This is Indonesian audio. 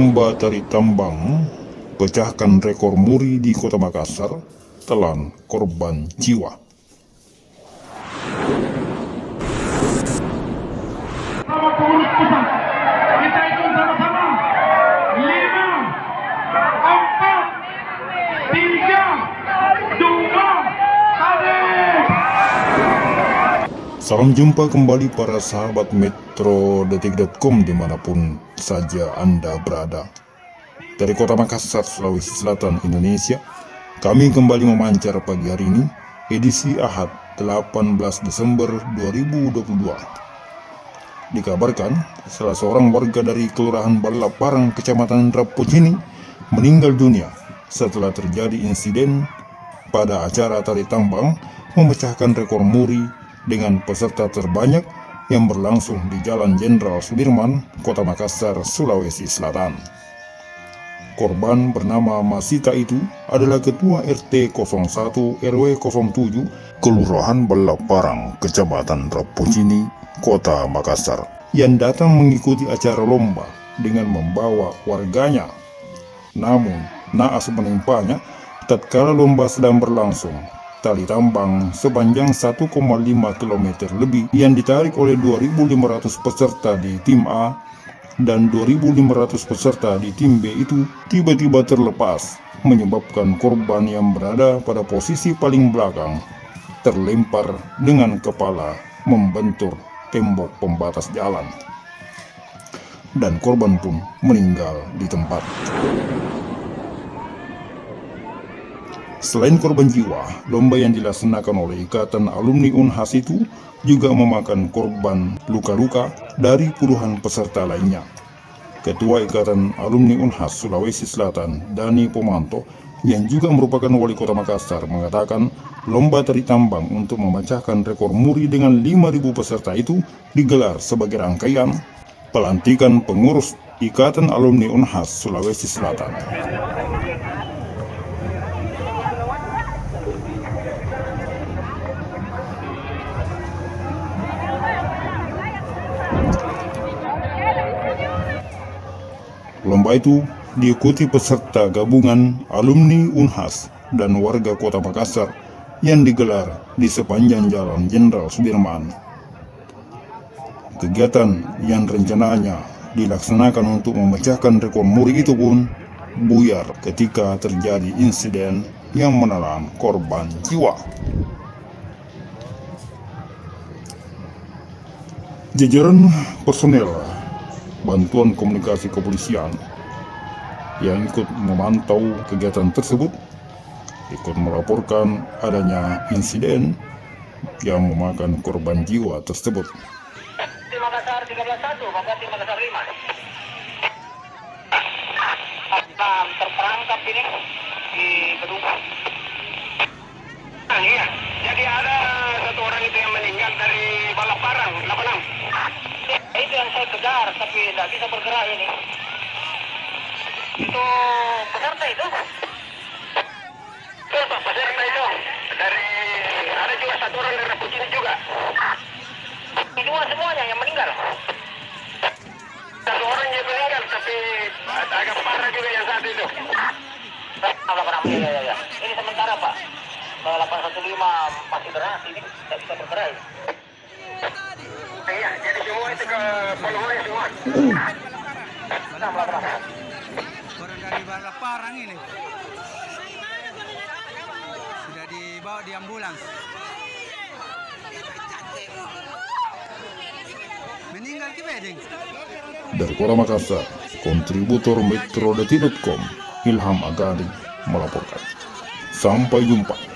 Lomba tari tambang pecahkan rekor muri di Kota Makassar, telan korban jiwa. Sama pengurus pusat, kita hitung sama-sama. 5, 4, 3, 2, 1. Salam jumpa kembali para sahabat Metro.detik.com dimanapun saja Anda berada. Dari Kota Makassar, Sulawesi Selatan, Indonesia, kami kembali memancar pagi hari ini, edisi Ahad 18 Desember 2022. Dikabarkan, salah seorang warga dari Kelurahan Balaparang, Kecamatan Rapocini, meninggal dunia setelah terjadi insiden pada acara tari tambang memecahkan rekor muri dengan peserta terbanyak yang berlangsung di Jalan Jenderal Sudirman, Kota Makassar, Sulawesi Selatan. Korban bernama Masita itu adalah Ketua RT 01 RW 07 Kelurahan Balaparang, Kecamatan Rapocini, Kota Makassar, yang datang mengikuti acara lomba dengan membawa warganya. Namun, naas menimpanya tatkala lomba sedang berlangsung. Tali tambang sepanjang 1,5 km lebih yang ditarik oleh 2.500 peserta di tim A dan 2.500 peserta di tim B itu tiba-tiba terlepas, menyebabkan korban yang berada pada posisi paling belakang terlempar dengan kepala membentur tembok pembatas jalan, dan korban pun meninggal di tempat. Selain korban jiwa, lomba yang dilaksanakan oleh Ikatan Alumni Unhas itu juga memakan korban luka-luka dari puluhan peserta lainnya. Ketua Ikatan Alumni Unhas Sulawesi Selatan, Dani Pomanto, yang juga merupakan wali kota Makassar, mengatakan lomba tari tambang untuk memecahkan rekor muri dengan 5.000 peserta itu digelar sebagai rangkaian pelantikan pengurus Ikatan Alumni Unhas Sulawesi Selatan. Lomba itu diikuti peserta gabungan alumni Unhas dan warga Kota Makassar yang digelar di sepanjang Jalan Jenderal Sudirman. Kegiatan yang rencananya dilaksanakan untuk memecahkan rekor muri itu pun buyar ketika terjadi insiden yang menelan korban jiwa. Jajaran personel bantuan komunikasi kepolisian yang ikut memantau kegiatan tersebut ikut melaporkan adanya insiden yang memakan korban jiwa tersebut. Tim Makassar 13-1, Tim Makassar 5. Terperangkap ini di gedung. Iya, jadi ada satu orang itu yang meninggal dari Balaparang 86. Itu yang saya kejar, tapi tidak bisa bergerak ini. Itu peserta itu? Itu peserta itu. Dari ada juga satu orang dari Rapocini juga. Dua semuanya yang meninggal. Satu orang yang meninggal, tapi agak parah juga yang satu itu. Ya. Ini sementara Pak. 815 masih beras, ini tidak bisa bergerak. Iya, jadi semua itu ke Polhori semua. Orang dari Balaparang ini sudah dibawa di ambulans. Meninggal ke bedeng. Dari Kota Makassar, kontributor Metro.detik.com Ilham Agadi melaporkan. Sampai jumpa.